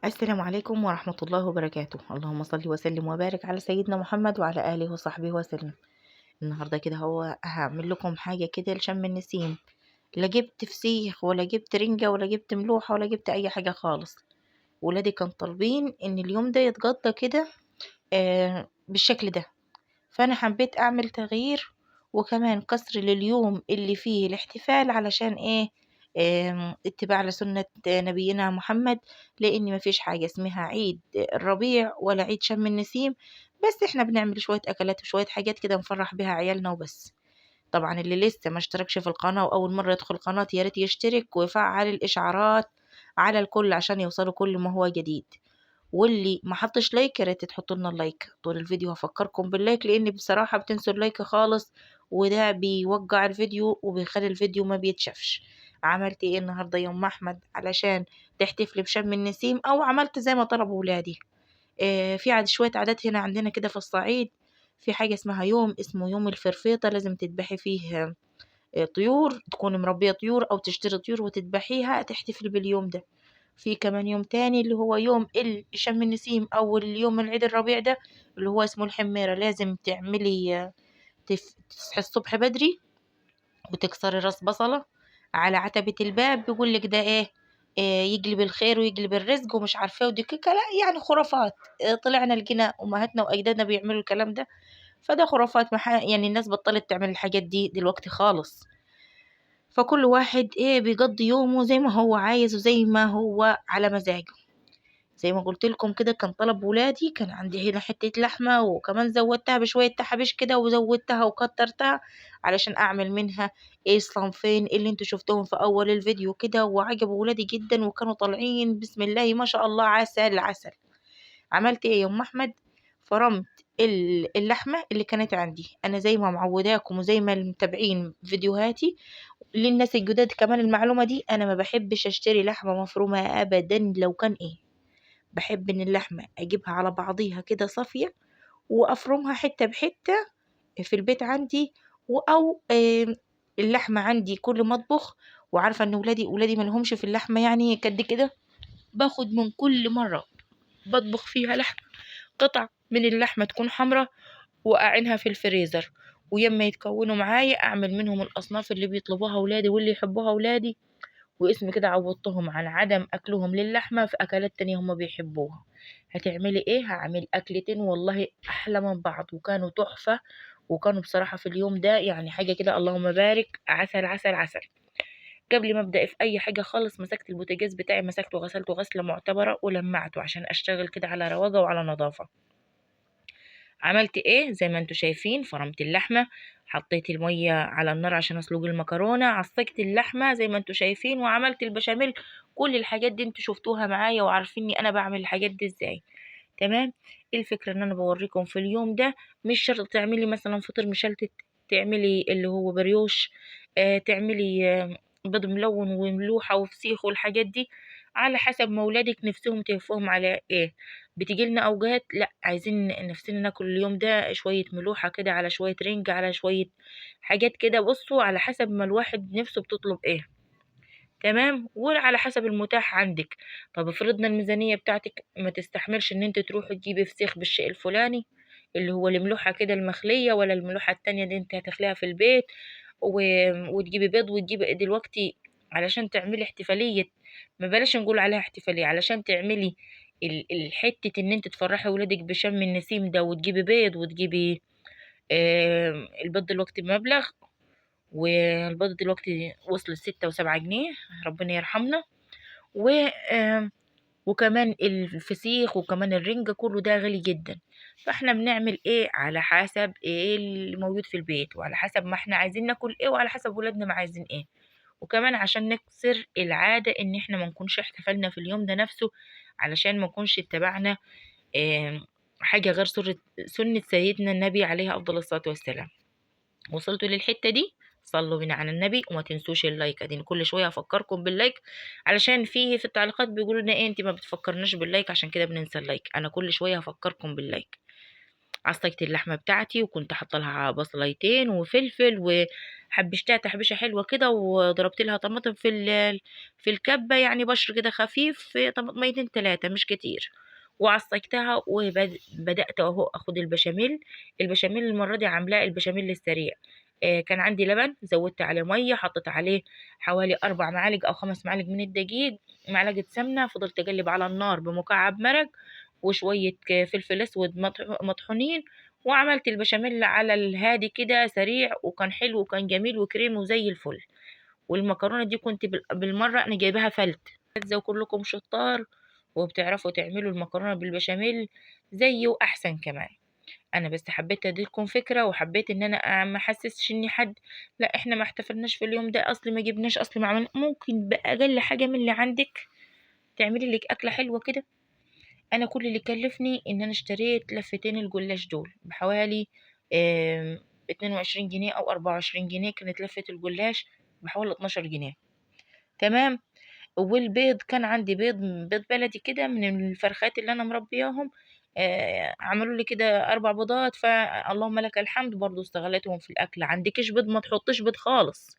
السلام عليكم ورحمة الله وبركاته. اللهم صل وسلم وبارك على سيدنا محمد وعلى آله وصحبه وسلم. النهاردة كده هو هعمل لكم حاجة كده لشم النسيم. لا جبت فسيخ ولا جبت رنجة ولا جبت ملوحة ولا جبت أي حاجة خالص. ولادي كانوا طالبين إن اليوم ده يتغدى كده بالشكل ده. فأنا حبيت أعمل تغيير وكمان كسر لليوم اللي فيه الاحتفال علشان إيه، اتباع لسنة نبينا محمد. لأن مفيش حاجة اسمها عيد الربيع ولا عيد شم النسيم، بس احنا بنعمل شوية أكلات وشوية حاجات كده نفرح بيها عيالنا وبس. طبعا اللي لسه ما اشتركش في القناة وأول مرة يدخل القناة ياريت يشترك ويفعل الإشعارات على الكل عشان يوصله كل ما هو جديد. واللي ما حطش لايك يا ريت تحطوا لنا اللايك طول الفيديو. هفكركم باللايك لان بصراحة بتنسوا اللايك خالص، وده بيوجع الفيديو وبيخلي الفيديو ما بيتشافش. عملت ايه النهارده يوم احمد علشان تحتفلي بشم النسيم؟ او عملت زي ما طلبوا ولادي. في شوية عادات هنا عندنا كده في الصعيد. في حاجة اسمها يوم اسمه يوم الفرفيطة، لازم تذبحي فيه طيور، تكوني مربية طيور أو تشتري طيور وتذبحيها تحتفلي باليوم ده. في كمان يوم تاني اللي هو يوم شم النسيم أو اليوم العيد الربيع ده اللي هو اسمه الحميرة. لازم تعملي تصحي الصبح بدري وتكسري راس بصلة على عتبة الباب، بيقولك ده ايه، يجلب الخير ويجلب الرزق ومش عارفة ودي لا يعني خرافات. طلعنا لقينا أمهاتنا وأجدادنا بيعملوا الكلام ده، فده خرافات. يعني الناس بطلت تعمل الحاجات دي دلوقتي خالص. فكل واحد ايه بيقضي يومه زي ما هو عايز وزي ما هو على مزاجه. زي ما قلت لكم كده كان طلب ولادي، كان عندي هنا حتة لحمة وكمان زودتها بشوية تحابيش كده وزودتها وكترتها علشان اعمل منها ايه صنفين اللي انتوا شفتوهم في اول الفيديو كده، وعجبوا ولادي جدا وكانوا طالعين بسم الله ما شاء الله عسل عسل. عملت ايه يا ام احمد؟ فرمت اللحمة اللي كانت عندي انا زي ما معوداكم وزي ما المتابعين فيديوهاتي. للناس الجداد كمان المعلومة دي، أنا ما بحبش أشتري لحمة مفرومة أبدا. لو كان إيه، بحب إن اللحمة أجيبها على بعضيها كده صافية وأفرمها حتة بحتة في البيت عندي. أو اللحمة عندي كل ما أطبخ وعارفة إن ولادي ملهمش في اللحمة يعني قد كده، باخد من كل مرة بطبخ فيها لحمة قطع من اللحمة تكون حمرا وأعينها في الفريزر، ويما يتكونوا معايا أعمل منهم الأصناف اللي بيطلبوها ولادي واللي يحبوها ولادي. واسم كده عوضتهم عن عدم أكلهم للحمة في أكلات تانية هما بيحبوها. هتعملي إيه؟ هعمل أكلتين والله أحلى من بعض وكانوا تحفة. وكانوا بصراحة في اليوم ده يعني حاجة كده اللهم بارك، عسل عسل عسل. قبل ما أبدأ في أي حاجة خالص مسكت البوتاجاز بتاعي، مسكته وغسلته غسلة معتبرة ولمعته عشان أشتغل كده على رواقة وعلى نظافة. عملت ايه؟ زي ما انتوا شايفين فرمت اللحمة، حطيت المية على النار عشان اسلق المكرونة، عصقت اللحمة زي ما انتوا شايفين، وعملت البشاميل. كل الحاجات دي انتوا شفتوها معايا وعارفيني انا بعمل الحاجات دي ازاي. تمام. الفكرة ان انا بوريكم في اليوم ده، مش شرط تعملي مثلا فطير مشلتت، تعملي اللي هو بريوش، تعملي بيض ملون وملوحة وفسيخ والحاجات دي، على حسب ما ولادك نفسهم تهفهم على ايه. بتجيلنا اوقات لا عايزين نفسنا ناكل اليوم ده شوية ملوحة كده على شوية رنجة على شوية حاجات كده، بصوا على حسب ما الواحد نفسه بتطلب ايه. تمام. وعلى حسب المتاح عندك. طب افرضنا الميزانية بتاعتك ما تستحملش ان انت تروحي تجيبي فسيخ بالشيء الفلاني اللي هو الملوحة كده المخلية، ولا الملوحة التانية دي انت هتخليها في البيت و... وتجيبي بيض وتجيبي دلوقتي علشان تعملي احتفالية. ما بلاش نقول عليها احتفالية، علشان تعملي الحتة ان انت تفرحي ولادك بشم النسيم ده وتجيبي بيض وتجيبي البيض دلوقتي بمبلغ، والبيض دلوقتي وصل 6 و7 جنيه، ربنا يرحمنا. و وكمان الفسيخ وكمان الرنجة كله ده غالي جدا. فاحنا بنعمل ايه على حسب ايه اللي موجود في البيت وعلى حسب ما احنا عايزين ناكل ايه وعلى حسب ولادنا ما عايزين ايه. وكمان عشان نكسر العادة ان احنا ما نكونش احتفلنا في اليوم ده نفسه، علشان ما نكونش اتبعنا آه، حاجة غير سنة سيدنا النبي عليه أفضل الصلاة والسلام. وصلتوا للحتة دي؟ صلوا بنا على النبي وما تنسوش اللايك. ادين كل شويه افكركم باللايك، علشان في التعليقات بيقولوا لنا ايه انت ما بتفكرناش باللايك، عشان كده بننسى اللايك. انا كل شويه هفكركم باللايك. عصقت اللحمة بتاعتي، وكنت حاطة لها بصليتين وفلفل، وحبشتها تحبيشة حلوة كده، وضربت لها طماطم في الكبة، يعني بشر كده خفيف، طماطميتين تلاتة مش كتير. وعصقتها وبدأت اهو اخد البشاميل. البشاميل المرة دي عاملاه البشاميل السريع. كان عندي لبن، زودت عليه مية، حطيت عليه حوالي 4 معالق أو 5 معالق من الدقيق، معلقة سمنة، فضلت أقلب على النار بمكعب مرق وشوية فلفل أسود مطحونين، وعملت البشاميل على الهادي كده سريع، وكان حلو وكان جميل وكريم وزي الفل. والمكرونة دي كنت بالمرة أنا جايباها فلت. زي كلكم شطار وبتعرفوا تعملوا المكرونة بالبشاميل زيي وأحسن كمان. انا بس حبيت اديلكم فكره، وحبيت ان انا ما احسسش اني حد، لا احنا ما احتفلناش في اليوم ده، اصل ما جبناش، اصل ما عملنا. ممكن باقل حاجه من اللي عندك تعملي لك اكله حلوه كده. انا كل اللي كلفني ان انا اشتريت لفتين الجلاش دول بحوالي 22 جنيه او 24 جنيه. كانت لفه الجلاش بحوالي 12 جنيه. تمام. والبيض كان عندي بيض بلدي كده من الفرخات اللي انا مربياهم. عملوا لي كده 4 بيضات، فاللهم لك الحمد، برضو استغلتهم في الاكل. عندكش بيض ما تحطش بيض خالص،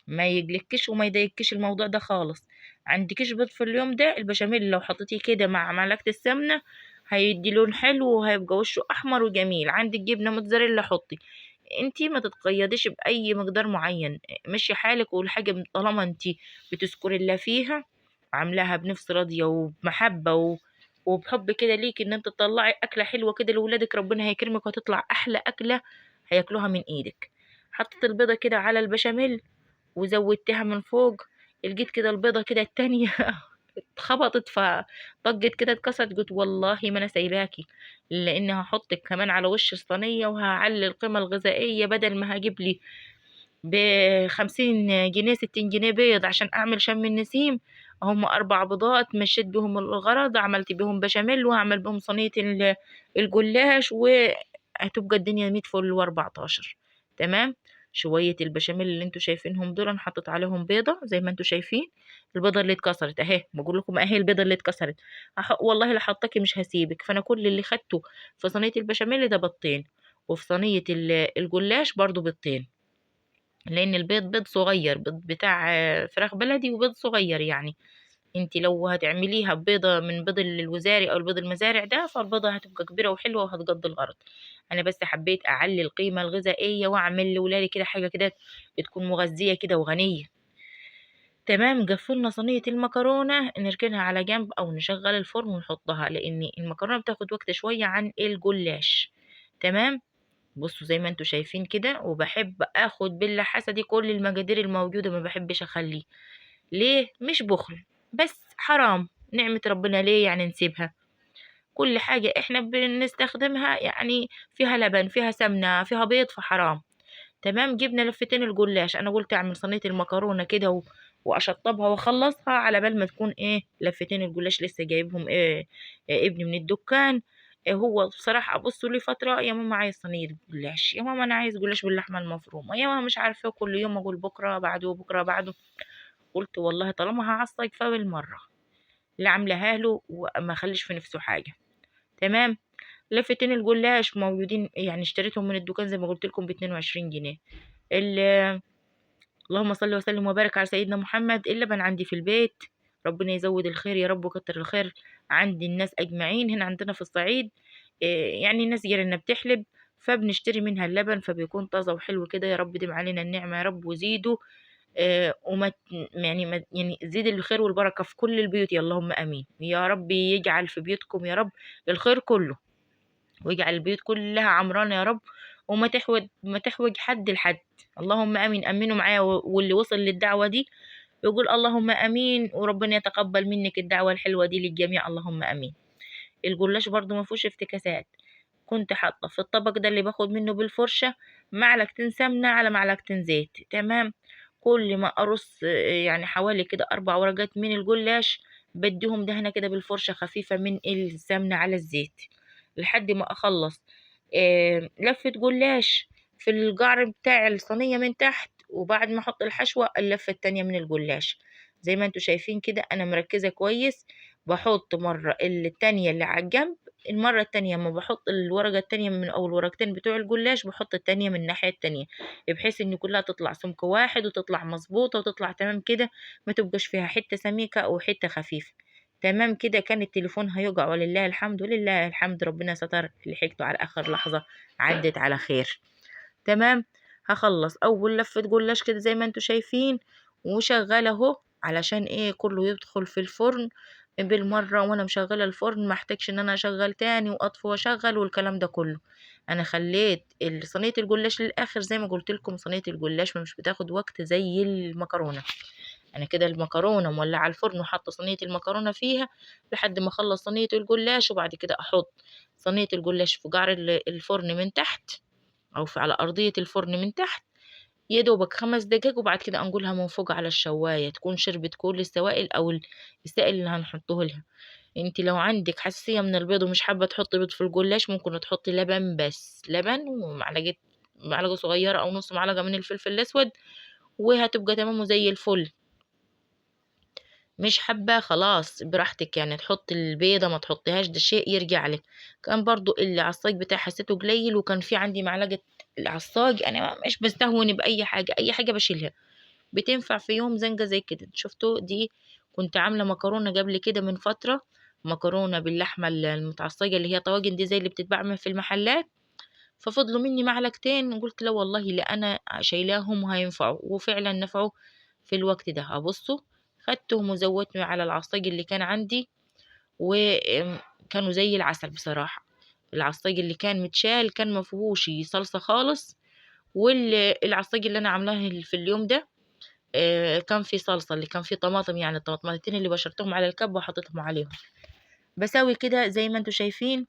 ما يجلكش وما يضايقكش الموضوع ده خالص. عندكش بيض في اليوم ده، البشاميل لو حطيتيه كده مع معلقه السمنه هيدي لون حلو، وهيبقى وشه احمر وجميل. عندك جبنه موتزاريلا حطي. انتي ما تتقيديش باي مقدار معين، مشي حالك، والحاجه طالما انتي بتذكري الله فيها، عاملاها بنفس راضيه وبمحبه وبحب كده ليك، ان انت تطلعي اكله حلوه كده لاولادك، ربنا هيكرمك وهتطلع احلى اكله هياكلوها من ايدك. حطيت البيضه كده على البشاميل وزودتها من فوق. لقيت كده البيضه كده التانية اتخبطت فطقت كده اتكسرت. قلت والله ما انا سايباكي، لان هحطك كمان على وش الصينيه، وهعلي القيمه الغذائيه. بدل ما هجيب لي ب50 جنيه 60 جنيه بيض عشان اعمل شم النسيم، هم 4 بيضات مشيت بهم الغرض، عملت بهم بشاميل، وهعمل بهم صينيه الجلاش، وهتبقى الدنيا 100 فل و14. تمام. شويه البشاميل اللي انتوا شايفينهم دول انا حطيت عليهم بيضه زي ما انتوا شايفين. البيضه اللي اتكسرت اهي، بقول لكم اهي البيضه اللي اتكسرت. والله لا حطاكي مش هسيبك. فانا كل اللي خدته في صينيه البشاميل ده بيضتين، وفي صينيه الجلاش برضو بيضتين، لان البيض بيض صغير، بيض بتاع فراخ بلدي وبيض صغير يعني. انت لو هتعمليها بيضة من بيض الوزاري او البيض المزارع ده، فالبيضة هتبقى كبيرة وحلوة وهتقضي الغرض. انا بس حبيت اعلي القيمة الغذائية واعمل لولادي كده حاجة كده تكون مغذية كده وغنية. تمام. قفلنا صينية المكرونة نركنها على جنب او نشغل الفرن ونحطها، لان المكرونة بتاخد وقت شوية عن الجلاش. تمام. بصوا زي ما انتوا شايفين كده، وبحب اخد باللحاسة دي كل المقادير الموجودة، ما بحبش اخليه. ليه؟ مش بخل، بس حرام نعمة ربنا ليه يعني نسيبها؟ كل حاجة احنا بنستخدمها يعني فيها لبن، فيها سمنة، فيها بيض، فحرام. تمام. جبنا لفتين الجلاش. انا قلت اعمل صينية المكرونة كده واشطبها واخلصها على بال ما تكون ايه لفتين الجلاش لسه جايبهم ابني من الدكان. هو بصراحة ابص لي فترة، يا ماما عايز صينية جلاش، يا ماما انا عايز جلاش باللحمة المفرومة، يا ماما مش عارفة إيه. كل يوم اقول بكرة بعده بكرة بعده. قلت والله طالما هعصق فبالمرة اللي عاملاها له وما خليش في نفسه حاجة. تمام. لفتين الجلاش موجودين يعني، اشتريتهم من الدكان زي ما قلت لكم ب22 جنيه. اللهم صل وسلم وبارك على سيدنا محمد. اللبن عندي في البيت، ربنا يزود الخير يا رب وكتر الخير عند الناس اجمعين. هنا عندنا في الصعيد يعني الناس جيراننا بتحلب، فبنشتري منها اللبن، فبيكون طازة وحلو كده. يا رب دم علينا النعمة يا رب وزيده. وما يعني ما يعني زيد الخير والبركة في كل البيوت، يا اللهم امين. يا رب يجعل في بيوتكم يا رب الخير كله، ويجعل البيوت كلها عمرانة يا رب، وما تحوج حد لحد. اللهم امين. امنوا معايا، واللي وصل للدعوة دي يقول اللهم امين، وربنا يتقبل منك الدعوة الحلوة دي للجميع، اللهم امين. الجلاش برضو ما فيهوش افتكاسات. كنت حاطه في الطبق ده اللي باخد منه بالفرشه معلقتين سمنه على معلقتين زيت. تمام. كل ما ارص يعني حوالي كده 4 ورقات من الجلاش، بديهم دهنه كده بالفرشه خفيفه من السمنه على الزيت لحد ما اخلص لفه جلاش في القعر بتاع الصينيه من تحت. وبعد ما احط الحشوه اللفه التانية من الجلاش زي ما انتوا شايفين كده. انا مركزه كويس، بحط مرة التانية اللي على الجنب المرة التانية اما بحط الورقة التانية من او الورقتين بتوع الجلاش بحط التانية من الناحية التانية، بحيث ان كلها تطلع سمك واحد وتطلع مظبوطة وتطلع تمام كده، ما تبقاش فيها حتة سميكة او حتة خفيفة. تمام كده كان التليفون هيقع، ولله الحمد ولله الحمد ربنا ستر، لحقته على اخر لحظة، عدت على خير. تمام. هخلص اول لفة جلاش كده زي ما انتوا شايفين، وشغالة اهو علشان ايه كله يدخل في الفرن بالمرة. وانا مشغلة الفرن ما احتاجش ان انا اشغل تاني واطفي واشغل والكلام ده كله. انا خليت صينية الجلاش للاخر، زي ما قلت لكم صينية الجلاش مش بتاخد وقت زي المكرونة. انا كده المكرونة مولعة الفرن وحاطة صينية المكرونة فيها لحد ما اخلص صينية الجلاش، وبعد كده احط صينية الجلاش في قعر الفرن من تحت، او على ارضية الفرن من تحت، يا دوبك 5 دقايق، وبعد كده انقلها من فوق على الشواية تكون شربت كل السوائل او السائل اللي هنحطه لها. انت لو عندك حساسية من البيض ومش حابة تحطي بيض في الجلاش، ممكن تحطي لبن، بس لبن معلقة صغيرة او نص معلقة من الفلفل الاسود، وهتبقى تمام وزي الفل. مش حابة خلاص براحتك، يعني تحط البيضة ما تحطيهاش، ده شيء يرجع لك. كان برضو العصاج بتاعي حسيته قليل، وكان في عندي معلقة العصاج، انا مش بستهون بأي حاجة، اي حاجة بشيلها بتنفع في يوم زنقة زي كده. شفتوا دي؟ كنت عاملة مكرونة قبل كده من فترة، مكرونة باللحمة المتعصجة اللي هي طواجن دي زي اللي بتتباع في المحلات، ففضلوا مني معلقتين، قلت لا والله لا انا شايلاهم وهينفعوا، وفعلا نفعوا في الوقت ده. ابصوا، خدتهم وزودتهم على العصاج اللي كان عندي، وكانوا زي العسل بصراحة. العصاج اللي كان متشال كان مفيهوش صلصة خالص، والعصاج اللي انا عاملاه في اليوم ده كان في صلصة، اللي كان فيه طماطم، يعني الطماطمتين اللي بشرتهم على الكب وحطيتهم عليهم. بسوي كده زي ما انتوا شايفين،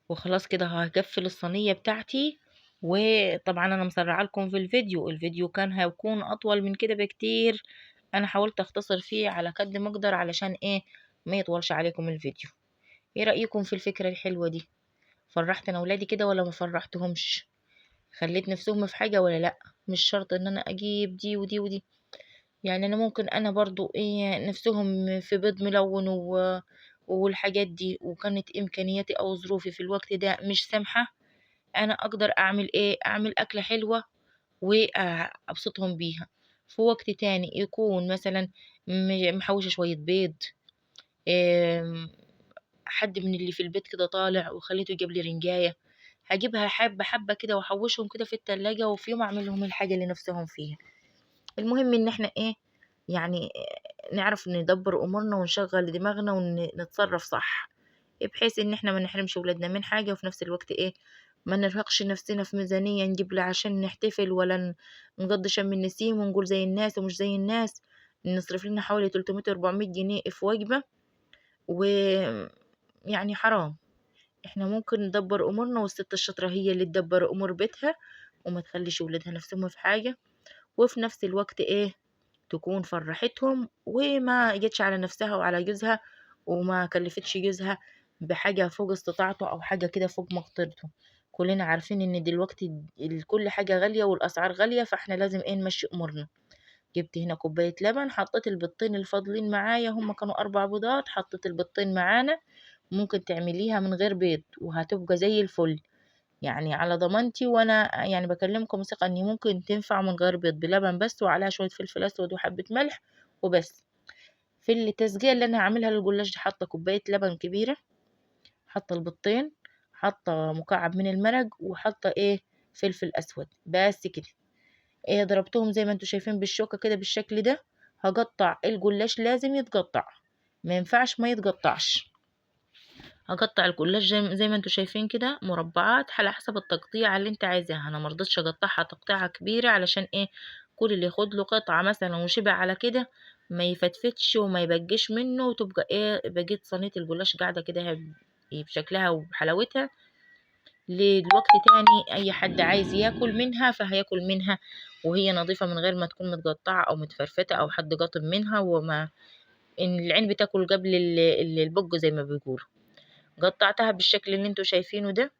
وخلاص كده هقفل الصينية بتاعتي. وطبعا انا مسرعه لكم في الفيديو كان هيكون اطول من كده بكتير، انا حاولت اختصر فيه على قد ما اقدر علشان ايه ما يطولش عليكم الفيديو. ايه رأيكم في الفكرة الحلوة دي؟ فرحت انا ولادي كده ولا ما فرحتهمش؟ خليت نفسهم في حاجة ولا لا؟ مش شرط ان انا اجيب دي ودي ودي، يعني انا ممكن انا برضو ايه نفسهم في بيض ملون والحاجات دي، وكانت امكانياتي او ظروفي في الوقت ده مش سامحة، انا اقدر اعمل ايه، اعمل اكلة حلوة وابسطهم بيها. في وقت تاني يكون مثلا محوشة شوية بيض، آم، حد من اللي في البيت كده طالع وخليته يجيب لي رنجاية، هجيبها حبة حبة كده واحوشهم كده في التلاجة، وفي يوم اعمل لهم الحاجة اللي نفسهم فيها. المهم ان احنا ايه، يعني نعرف ندبر امورنا ونشغل دماغنا ونتصرف صح، بحيث ان احنا ما نحرمش ولادنا من حاجة، وفي نفس الوقت ايه ما نرهقش نفسنا في ميزانية نجيب له عشان نحتفل، ولا نقضي شم النسيم ونقول زي الناس ومش زي الناس، نصرف لنا حوالي 300 400 جنيه في وجبة، ويعني حرام. احنا ممكن ندبر امورنا، والست الشاطرة هي اللي تدبر امور بيتها وما تخليش ولادها نفسهم في حاجة، وفي نفس الوقت ايه تكون فرحتهم وما جتش على نفسها وعلى جوزها، وما كلفتش جوزها بحاجة فوق استطاعته أو حاجة كده فوق مقدرته. كلنا عارفين إن دلوقتي كل حاجة غالية والأسعار غالية، فاحنا لازم ايه نمشي أمورنا. جبت هنا كوباية لبن، حطيت البيضتين الفاضلين معايا، هما كانوا 4 بيضات، حطيت البيضتين معانا. ممكن تعمليها من غير بيض وهتبقى زي الفل، يعني على ضمانتي، وانا يعني بكلمكم ثقة اني ممكن تنفع من غير بيض، بلبن بس وعليها شوية فلفل اسود وحبة ملح وبس. في التسقية اللي انا هعملها للجلاش دي حاطة كوباية لبن كبيرة، حاطة البيضتين، حاطة مكعب من المرق، وحاطة ايه فلفل اسود، بس كده. ايه ضربتهم زي ما انتوا شايفين بالشوكة كده بالشكل ده. هقطع الجلاش، لازم يتقطع، ما ينفعش ما يتقطعش. هقطع الجلاش زي ما انتوا شايفين كده مربعات على حسب التقطيع اللي انت عايزاها. انا مرضتش اقطعها تقطيعة كبيرة علشان ايه كل اللي ياخد له قطعة مثلا وشبع على كده ما يفتفتش وما يبقش منه، وتبقى ايه بقيت صينية الجلاش قاعدة كده بشكلها وبحلاوتها للوقت تاني. اي حد عايز ياكل منها فهياكل منها وهي نظيفة، من غير ما تكون متقطعة او متفرفتة او حد قاطم منها، وما ان العين بتاكل قبل البق زي ما بيقولوا. قطعتها بالشكل اللي انتوا شايفينه ده،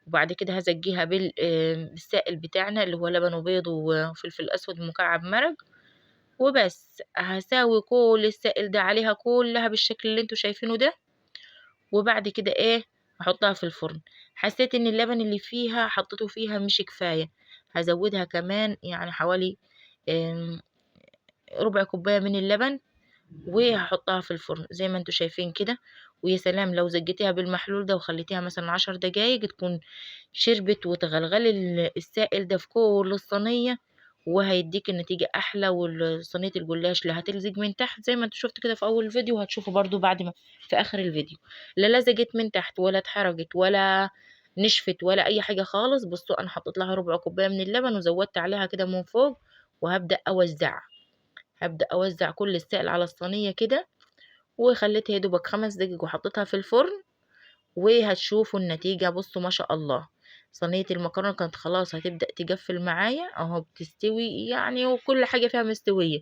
وبعد كده هزجيها بالسائل بتاعنا اللي هو لبن وبيض وفلفل اسود مكعب مرق، وبس هساوي كل السائل ده عليها كلها بالشكل اللي انتوا شايفينه ده، وبعد كده ايه هحطها في الفرن. حسيت ان اللبن اللي فيها حطيته فيها مش كفاية، هزودها كمان يعني حوالي آم، ربع كوباية من اللبن، وهحطها في الفرن زي ما انتوا شايفين كده. ويا سلام لو زجتيها بالمحلول ده وخليتيها مثلا 10 دقايق تكون شربت وتغلغلي السائل ده في كل الصينية، وهيديك النتيجة أحلى. وصينية الجلاش لا هتلزج من تحت زي ما انتوا شفتوا كده في أول الفيديو، وهتشوفوا برضو بعد ما في آخر الفيديو، لا لزجت من تحت ولا اتحرجت ولا نشفت ولا أي حاجة خالص. بصوا أنا حطيت لها ربع كوباية من اللبن وزودت عليها كده من فوق، وهبدأ أوزع. كل السائل على الصينية كده، وخليتها يا دوبك 5 دقايق وحطيتها في الفرن. وهتشوفوا النتيجة. بصوا ما شاء الله، صينية المكرونة كانت خلاص هتبدأ تجفل معايا اهو، بتستوي يعني، وكل حاجة فيها مستوية،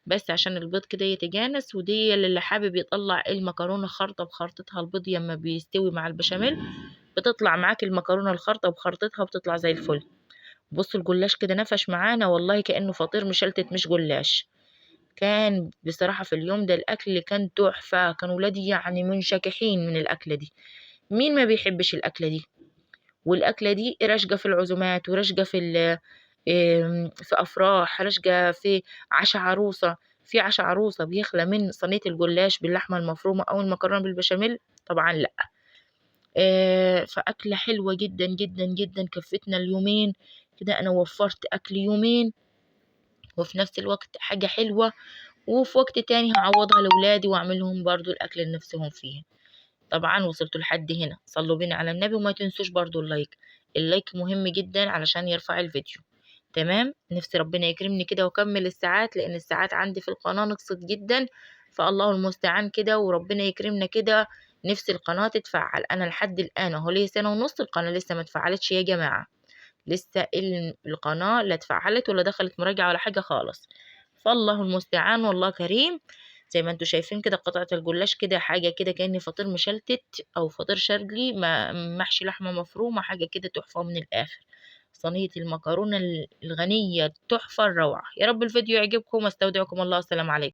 بس عشان البيض كده يتجانس. ودي اللي حابب يطلع المكرونة خرطة بخرطتها، البيض لما بيستوي مع البشاميل بتطلع معاك المكرونة الخرطة بخرطتها، بتطلع زي الفل. بصوا الجلاش كده نفش معانا والله كأنه فطير مشلتت مش جلاش. كان بصراحة في اليوم ده الأكل كان تحفة، كان ولادي يعني منشكحين من الأكلة دي. مين ما بيحبش الأكلة دي؟ والأكلة دي راشقة في العزومات، وراشقة في أفراح، راشقة في عشا عروسة. في عشا عروسة بيخلى من صينية الجلاش باللحمة المفرومة أو المكرونة بالبشاميل؟ طبعا لأ. فأكلة حلوة جدا جدا جدا، كفتنا اليومين كده. أنا وفرت أكل يومين، وفي نفس الوقت حاجة حلوة، وفي وقت تاني هعوضها لولادي واعمل لهم برضو الاكل اللي نفسهم فيه. طبعا وصلتوا لحد هنا، صلوا بينا على النبي، وما تنسوش برضو اللايك. اللايك مهم جدا علشان يرفع الفيديو. تمام. نفسي ربنا يكرمني كده واكمل الساعات، لان الساعات عندي في القناة نقصت جدا، فالله المستعان كده، وربنا يكرمنا كده. نفسي القناة تتفعل. انا لحد الان اهو لي سنة ونص القناة لسه ما اتفعلتش يا جماعة. لسه القناة لا اتفعلت ولا دخلت مراجعة ولا حاجة خالص. فالله المستعان والله كريم. زي ما انتوا شايفين كده قطعة الجلاش كده حاجة كده كأني فطير مشلتت أو فطير شرقي محشي لحمة مفرومة، حاجة كده تحفة من الآخر. صينية المكرونة الغنية التحفة الروعة. يا رب الفيديو يعجبكم، واستودعكم الله، السلام عليكم.